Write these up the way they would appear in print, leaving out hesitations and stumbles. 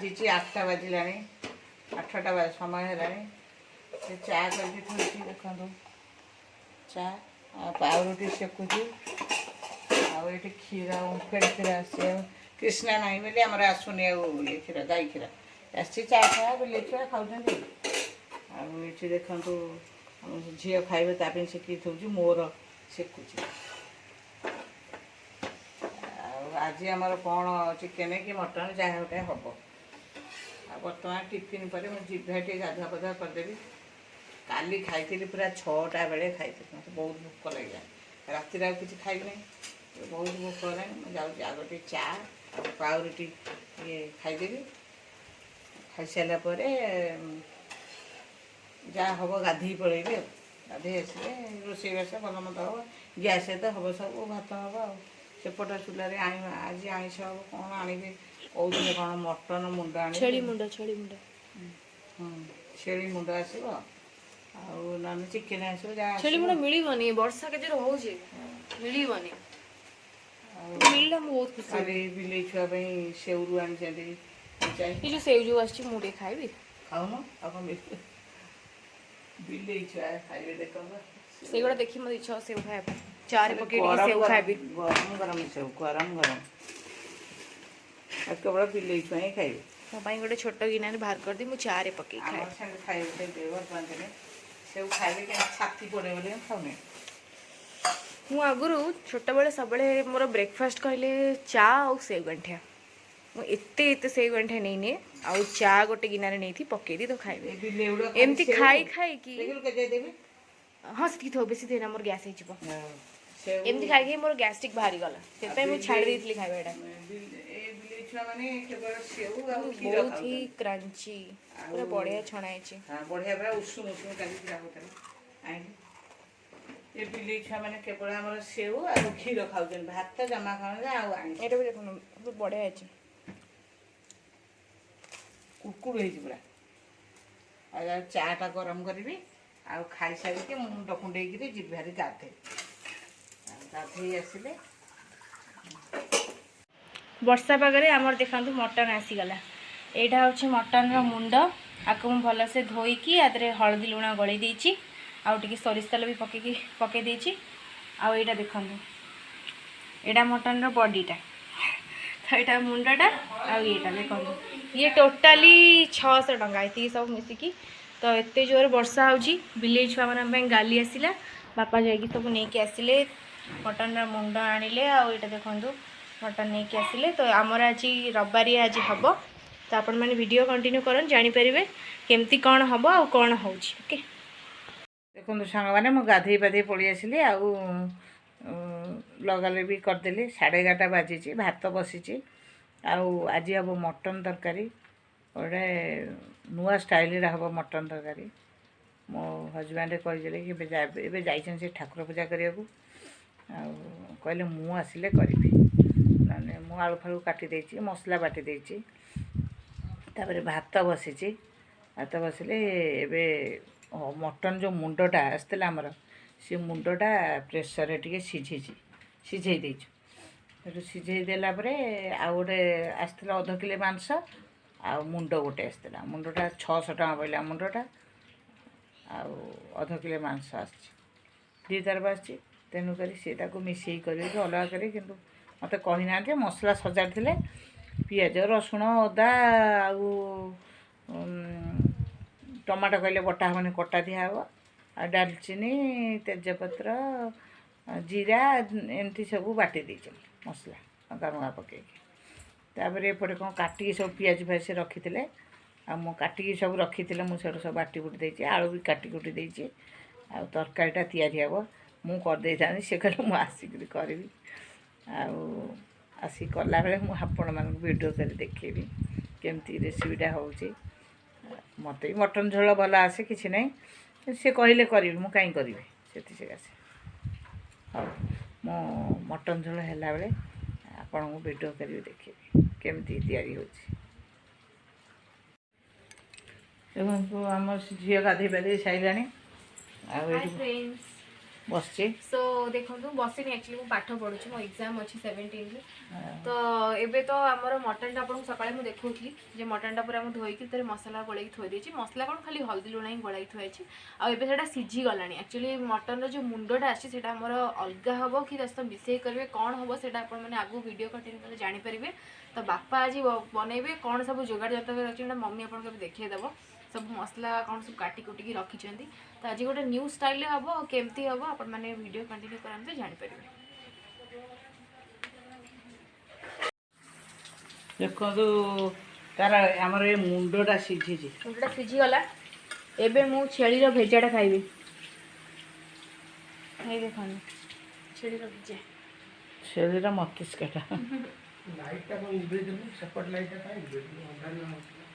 बाजी 8टा बाजिला 8टा समय है चा करके देखो चा पाउरुटी सेकुची आउ क्षीर ओमफेड क्षीर आसी कृष्णा ना बोली आमर आसुनी ये क्षीर गाई क्षीर आसी चा खा बिले छुआ खाऊ ये देखु झील खाइबे ताप सेकी थी मोर सेकुची आज आमर कौन चिकेन कि मटन जहाँ गोटे हम बर्तमान टिफिन पर मुझे गाधुआ पाधुआ करदेवी काली खाई पूरा 6टा बेले खाई मत बहुत भोक लगे रातिर आउ कि खाइबी नहीं बहुत भोक है मुझे आग टे चा पाउरुटी ये खाईदेवी खाई सारापर जहाँ हम गाधे पलैबी गाधे आसे रोषेईबास भल मत हम गैस तो हम सब भात हम आ सेपट चूल्हे आज आईष हम कौन आने कौन कौन मटन मुंड आने छेली मुंड आसो ना चिकेन आसो छेली मुंड मिलबनी वर्षा के जर हो मिलबनी मिलला बहुत खुशी अरे बिले छुआ सेवरू आनी जो सेव जो आछी मुझे खाइबी खाऊन आप बिले छुआ खाइबे देखो से गुड़ा देखी मत इच्छा सेव खाइबा चारे पके सेव खाइबी गरम गरम सेव गरम गरम केवल बिले छुआ ही खाइबे मो पाई गोटे छोट गिना बाहर कर दी मु चारे पके खाए खाइबे सेव खाइबे के छाती पड़े बोले खाउने मु आगुरु छोट बेले सब मोर ब्रेकफास्ट कहले चा और सेव गंठिया मु एते सेव गंठिया नहीं ने आउ चा गोटे गिनारे नहीं थी पके दी तो खाइबे एमती खाई खाई की हाँ से थो बेसी देना मोर गैस हो जिवो एमती खाई खाई मोर गैस्ट्रिक बाहरी गला सेते मु छाड़ देथली खाइबा एटा माने केवल सेव आ खीर बहुत ही क्रंची पूरा बढ़िया छणाई छी हां बढ़िया बड़ा उषुम उषुम काली खीरा होतले आई ये बिले छुआ माने केवल हमर सेव आ खीर खाउजन भात जमा खाउन आ आई एटा भी देखो बढ़िया अछि कुकुर हे पूरा आ चाटा गरम करबी आ खाई सारी के मुंड कुंडे गिरी जिभारी गाधे गाधे आसिले वर्षा पागरे आमर देखंतु मटन आसीगला एटा होछि मटन रो मुंड आको मु भल से धोईकी आदरे हळदी लुणा गळी देछि आउ टिके सरिष तेल भी पके देछि आउ एटा देखंतु एटा मटन रो बॉडीटा तो एटा मुंडटा आउ एटा देखंतु ये टोटाली 600 टंका एती सब मिसिकी तो एते जोर वर्षा होछि बिले छुआ मन गाली आसिला बापा जाइकी सब नेकी आसिले मटन रो मुंड आनिले आउ एटा देखंतु मटन नहीं कि आसिले तो आमर आज रविवारी आज हम तो आपण मैंने वीडियो कंटिन्यू करन जानि परिबे केमती कौन हम आ कौन होछि ओके देखो सांग मैंने मुझे गाधे पाधे पलि आसिली आउ लगाले भी करदेली 11:30 बाजी भात बसी आउ आज हम मटन तरकारी गोटे नुआ स्टाइल हम मटन तरकारी मो हजबैंड कहीदे कि जाइछन से ठाकुर पूजा करने को कहले मु आसिले करी माने मु आलू फालू काटी देछि मसला बाटी देछि तापर भात बसी भात बसिले एबे मटन जो मुंडटा आसला आमर से मुंडटा प्रेसर रे टिके सिझे देछु सिझे देला परे आ गोटे आसला अध किलो मांस आ मुंड गोटे आसला मुंडटा 600 टका पड़ला मुंडटा आ अध किलो मांस आछि दी तरफ आछि तेणुक सेटा को मिसई कर अलग करी किंतु मत कही ना मसला सजाड़े पियाज रसुण अदा आउ टमाटो कहले बटा मैंने कटा दिहब आ डालचीनी तेजपत्र जीरा एमती सब बाटी देछ मसला लंका मुगा पकईकी एपटे कौन काटिकी सब पियाज फाज रखी थे आ मु काटिकी सब रखी मुझे सब बाटी बुटी देछि आलू भी काटी कुटी देछि आ तरकारीटा तैयारी हे मु करदे था से कहले मु आसिक करी आसी कला बेले मु आपण मानक वीडियो कर देखेबी केमती रेसिपीटा होउची मत मटन झोल भल आसे कि नहीं से कहले करी मु कहीं करी से हाँ मो मटन झोल है बेले आपण को वीडियो कर देखेबी केमती तैयारी होची आम झील गाधे पाधे सारे बसची सो देखो बसिनी एक्चुअली मु पाठ पढ़ुची मो एग्जाम अच्छी 17 तो एबे तो आमर मटन टा आपन सकाळे मु देखौथली जे मटन टा पूरा मु धोई कि तरे मसाला गोळै थोइ देछि मसाला कोन खाली हल्दी लुणा ही गोळै थोइ अछि आ एबे सेटा सिझी गलानी एक्चुअली मटन रो जो मुंडोटा आछि सेटा हमर अलगा हबो कि दस्त मिसई करबे कोन हबो सेटा आपन माने आगु वीडियो कंटिन्यू करे जानि परिबे तो बापा आज बनैबे कोन सब जोगाड़ जत अछि मम्मी आपन के देखै देबो सब मसला कौन सब काटी कुटी की रखी तो आज गोटे न्यू स्टाइल हम केमती हम आप वीडियो कंटिन्यू करते जापर देखो तार आमर ये मुंडटा सीझी मुंडटा सीझीगला एबे मु छेलीर भेजाटा खाइबी देख छेलीर भेजा छेलीर मस्तिष्कटा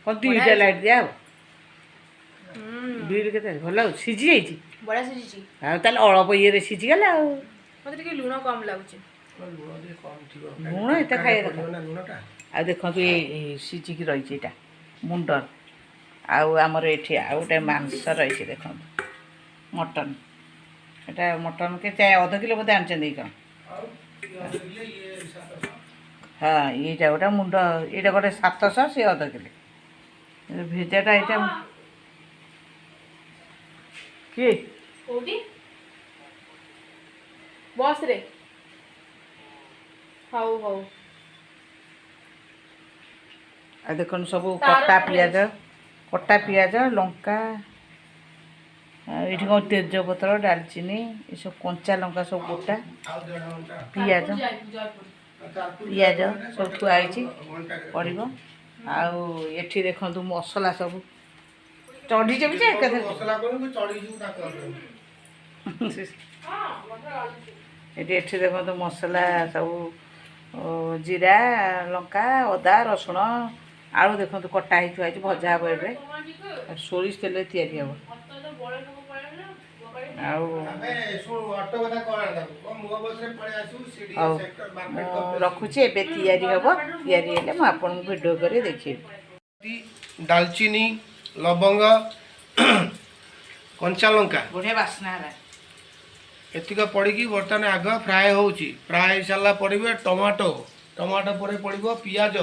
दुईटा लाइट दिया दुई के भल सीझी जाइए बड़ा सीझी अलप ये सीझीगला मत लुण कम लगुच लुण एत खाइए आ देखो ये सीझिकी रही है मुंडर आमर ये आउ गोटे मांस रही देख मटन एटा मटन के 1/2 किलो बोधे आनी कौन हाँ ये गोटे मुंड ये गोटे 700 से 1/2 किलो भेजाटा यहाँ किए बस रे हाउ हाउ आ देख सब कटा पियाज लंका ये कौन तेजपत्र डालचीनी ये सब कंचा लंका सब गोटा पियाज पियाज सब थुआई पड़ो आठी देखु मसला सब चढ़ी ये देखो मसला सब जीरा लंका अदा रसुण आलू देखो कटा ही थुआई भजा हम ए सोरिष तेल तैयारी हम रखुची ए तैयारी हम तैयारी हेले आपन वीडियो कर देखिए दालचीनी लवंग कंचा लंका बढ़िया बास्ना है एतिक पड़ी बर्तमान आग फ्राए होची फ्राए सारा पड़े टमाटो टमाटो पर पड़ो पियाज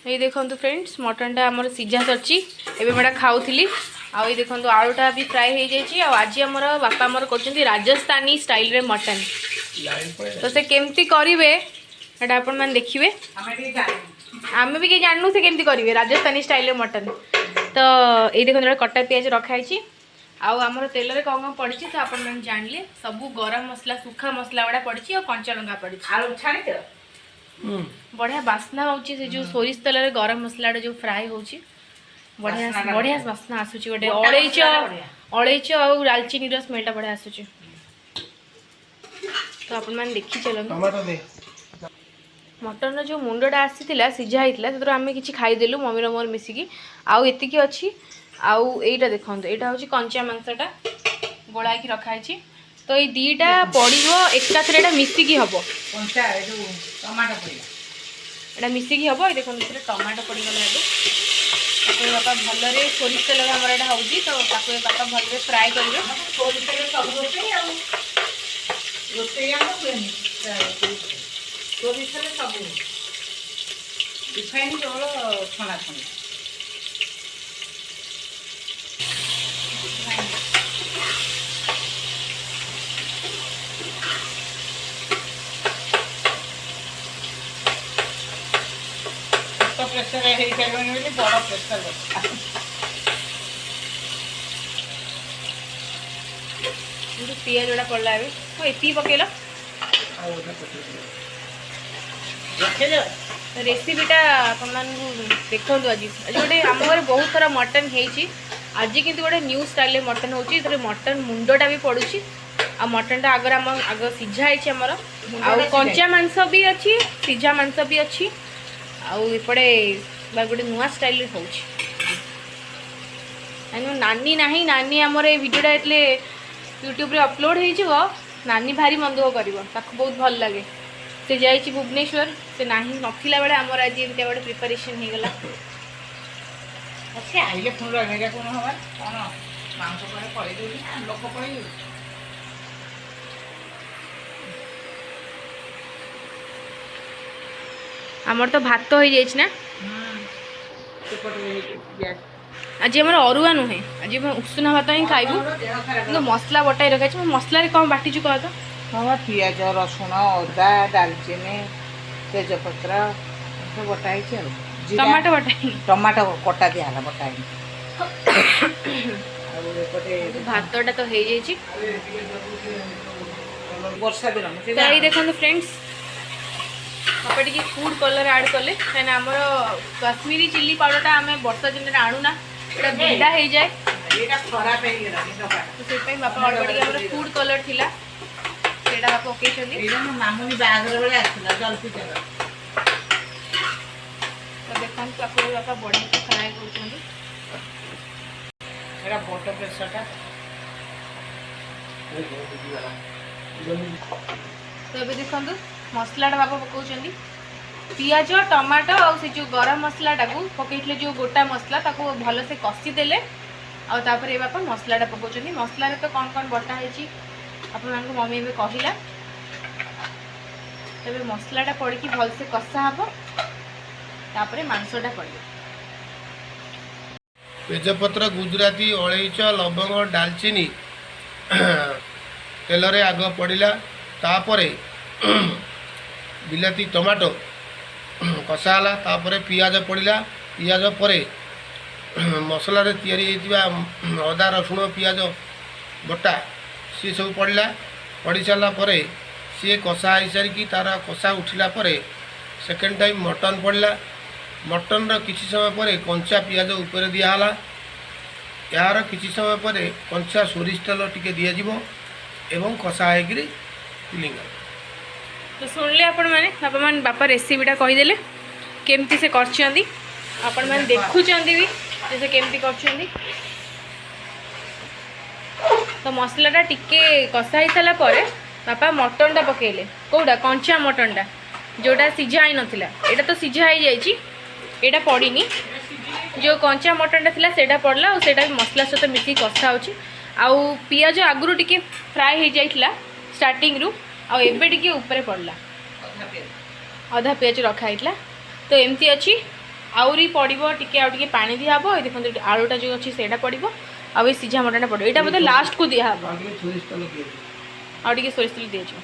ये देखो फ्रेंड्स मटन टा आमर सीझा सरची एबे मैं खाऊली आ ये देखो आलूटा भी फ्राए हो जाइए आज आमर बापा आमर कर राजस्थानी स्टाइल रे मटन तो से केमती करेंगे एटा आपण मैंने देखिए आम भी कहीं जानू से केमती करेंगे राजस्थानी स्टाइल रे मटन तो ये देखो कटा पियाज रखाई आमर तेल रे कौन पड़ी तो आप जानले सब गरम मसला सुखा मसला गुड़ा पड़ी और कंचा लंका पड़ी आलू छाणी बढ़िया बास्ना होची से जो सोरिष तेल रे गरम मसला जो फ्राए होची बढ़िया बढ़िया बास्ना आसुची गोटे अड़ेच और दालचीनी रो स्मेलटा बढ़िया आसुची तो आपण मैंने देखी चलते मटन जो मुंडटा आसीला सीझा होता से आम कि खाईदेलु मम्मी मोर मिसिकी आउ एतिकी अच्छी आउ एटा देखो यहाँ हूँ कंचा मांसटा गोड़ा की रखाई तो ये दीटा पड़ो एकाथरे मिसिकी हम एटा मिसिकी हम ये देखो टमाटो पड़गला ये बापा भलरे सोरिष तेल आम यहाँ हूँ तो बापा भलरे फ्राए करेंगे सब रिफाइन केवल छणा छणी प्रेसर बड़ प्रेसर पियाज जोड़ा पड़ा है तो ये पकेल रेसीपीटा देखो आज आज गोटे आम घर बहुत सारा मटन होती आज किंतु गोटे न्यू स्टाइल मटन होती मटन मुंडटा भी पड़ुची आ मटनटा आगर आम आग सीझा आमर आ कंचा मांस भी अच्छी सीझा मांस भी अच्छी आउपड़े गोटे नुआ स्टाइल हो नानी ना नानी आमर ये वीडियोटा ये यूट्यूब रे अपलोड हो नानी भारी मन दुख कर बहुत भल लगे से जाइए भुवनेश्वर से नहीं नथिला बेले आमर आज एमती गोटे प्रिपरेशन हो गला आइले पुणी रहा कौन हम कौन मांस पर पड़े लोक पड़े आमर तो भात हो जाइए ना आज आम अरुआ नुहे आज उषुना भात ही खाइबू मसला बटाई रखा मसला कौन बाटी कह तो हाँ पिज रसुण अदा डालचीनी तेजपत्र सब बटाई टमाटो बटाई टमाटो कटा दिहला बटाई भातटा तो हो जाइए वर्षा दिन तो ये देखो फ्रेंड्स बापा टी फूड कलर ऐड कले कहीं आमर काश्मीरी चिल्ली पाउडर आम वर्षा दिन आणुना बिंडा हो जाए खराब तो से बापा अलरेडी फूड कलर थिला सेटा बापा पकई मामुनी बागर बेले आसला जल्दी चल तो देखा बापा बढ़िया फ्राए कर बड़ प्रेसरटा तो ये देखो मसलाटा बापा पकाउछंदी पियाज टमाटो और से जो गरम मसलाटा को पकईले जो गोटा मसला ताको भल से कषी देले और तापर ये बापा मसलाटा पकाउछंदी मसला तो कौन कौन बटा है आपण मम्मी ए कहला तबे मसलाटा पड़ी भल से कषा हम तापर मांसटा पड़े तेजपत्र गुजराती अलैच लवंग डालचीनी तेल रे आग पड़िला तापरे बिलाती टमाटो कषाला तापरे पियाज पड़िला पियाज परे मसला रे तैयारी होइतिबा अदा रसुण पियाज बटा सी सब पड़िला पड़ी सारा परे सी कषा हो सारिकी तार कषा उठिला परे सेकेंड टाइम मटन पड़िला मटन रो किछि समय परे कंचा पियाज ऊपर दियाला यार किछि समय परे कंचा सोरिष तेल टिके दिया जिवो एवं कषा होकर फिलिंग तो सुनले आपण माने बापा रेसिपीटा कहीदेले केमती से करछंदी आपण माने देखुचंदी भी जैसे केमती करछंदी तो मसलाटा टिके कषा ही साला परे बापा मटनटा पकेले कोडा कंचा मटनटा जोटा सिझा ही नथिला एटा तो सिझा ही जाईची एटा पड़ीनी जो कंचा मटनटा थिला सेटा पड़ला और सेटा मसला सहित मिसी कषा होची आउ पियाज आगुरु टिके फ्राए हो जाइथिला स्टार्टिंग रु आ एबे टिके ऊपर पड़ला आधा पियाज रखा हितला तो एमती अच्छी आउरी पड़िबो टिके आउ टिके पानी दिया हबो ए देखो आलूटा जो अच्छी सेटा पड़िबो आ ए सिझा मटनटा पड़िबो एटा बोले लास्ट को दिया हबो आउ टिके सोरिष तेल दिया जो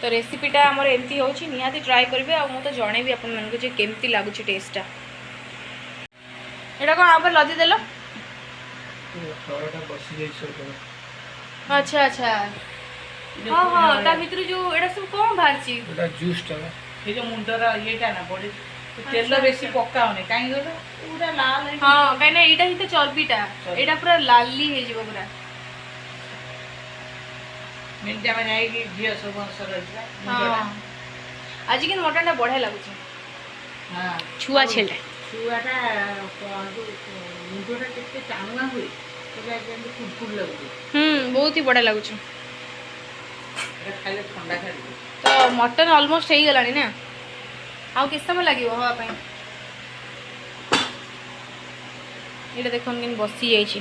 तो रेसिपीटा आमर एमती होची निहाती ट्राई करबे आ मु तो जणेबी आपन मन को जे केमती लागुची टेस्टटा एटा कोन आपर लदी देलो अच्छा अच्छा हाँ हाँ ता भीतर जो एटा सब कौन बाहरची एटा जूस टा ये जो मुंडरा येटा ना बॉडी तेल बेसी पकाउने काई गलो पूरा लाल है हां काई ना एटा ही तो चर्बीटा एटा पूरा लाली हे जीवो पूरा मिनटा में आएगी झियो सब असर रहला हां आज के मटनटा बढ़िया लागुची हां छुआ छेला छुआटा मुंडरा केते टाणुआ हुई तो जेंति फुलफुल लागुची बहुत ही बढ़िया लागुची खाली ठंडा खाली तो मटन ऑलमोस्ट हो गलानी ना आउ किस समय लगे हवा पाई ये देखो किन बसी जाइए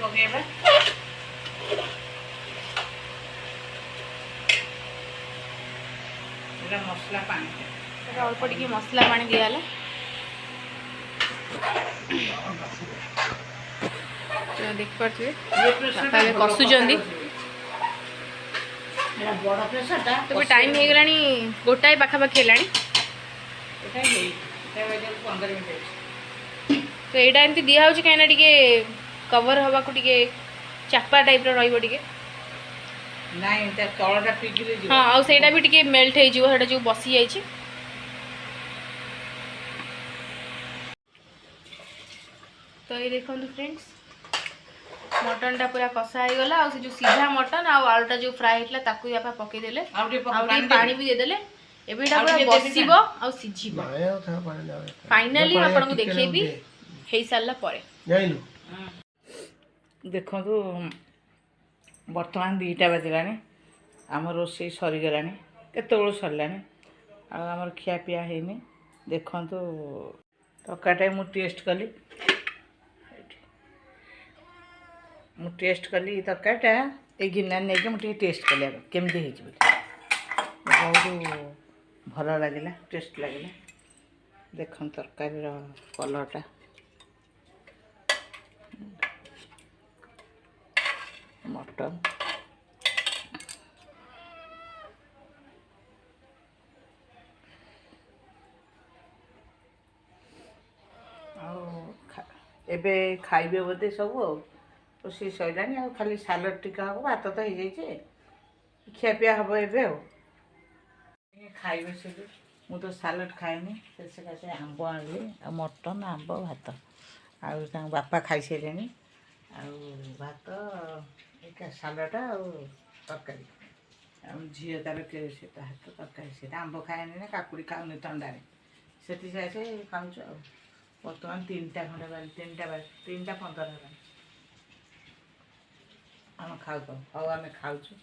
पकेबा मसला पानी अल्प टिके मसला पानी दियाला तो देख पारे कसुचंदी बड़ प्रेसरटा तो टाइम हो गलानी गोटाए पाखापाखि है एटा 15 मिनिट तो यहाँ एमती दिया कहीं टे कवर हवा को टे चापा टाइप रो टे नाई तलटा पिघिली जीव हाँ आउ सेटा भी टे मेल्ट हो जो बसी जाइए तो ये देखो फ्रेंड्स मटन टा पूरा कषा हो गला और से जो सीधा मटन आलूटा जो फ्राए होता ताकू आप पकईदेले पानी भी देदेले एबेटा पूरा बसिबो आ सिझिबो फाइनली आपन को देखेबी हे सारला परे जाइनु देखो बर्तमान 2टा बजलानी आम रोषे सरीगलानी केतबेलू सरलानी आमर खियापिया हैनी देखो तकाटा मु टेस्ट कली तरकारीटा এই ଗିନା ନେଇକି ମୁଁ ଟିକେ ଟେଷ୍ଟ କଲି ଆଗ କେମିତି ହେଇଛି ବୋଲି ବହୁତ ଭଲ ଲାଗିଲା ଟେଷ୍ଟ ଲାଗିଲା ଦେଖନ୍ତୁ ତରକାରୀର କଲର୍ଟା ମଟନ୍ ଆଉ ଏବେ ଖାଇବେ ବୋଧେ ସବୁ ଆଉ ରୋଷେଇ ସରିଲାଣି ଆଉ ଖାଲି ସାଲଡ଼ ଟିକେ ହେବ ଭାତ ତ ହେଇଯାଇଛି ଖିଆପିଆ ହେବ ଏବେ ଆଉ ଖାଇବେ ସବୁ ମୁଁ ତ ସାଲଡ଼ ଖାଏନି ସେ ଆମ୍ବ ଆଣିଲି ଆଉ ମଟନ୍ ଆମ୍ବ ଭାତ ଆଉ ତାଙ୍କ ବାପା ଖାଇସାରିଲେଣି ଆଉ ଭାତ ସାଲଡ଼ ଆଉ ତରକାରୀ ଆଉ ଝିଅ ତାର ସେ ତା ହାତ ତରକାରୀ ସେଟା ଆମ୍ବ ଖାଏନି ନା କାକୁଡ଼ି ଖାଉନି ଥଣ୍ଡାରେ ସେଠି ସେ ଖାଉଛୁ ଆଉ ବର୍ତ୍ତମାନ 3ଟା ଖଣ୍ଡେ ବାଜି 3ଟା 15 ହେଲାଣି ଆମେ ଖାଉଥାଉ ହଉ ଆମେ ଖାଉଛୁ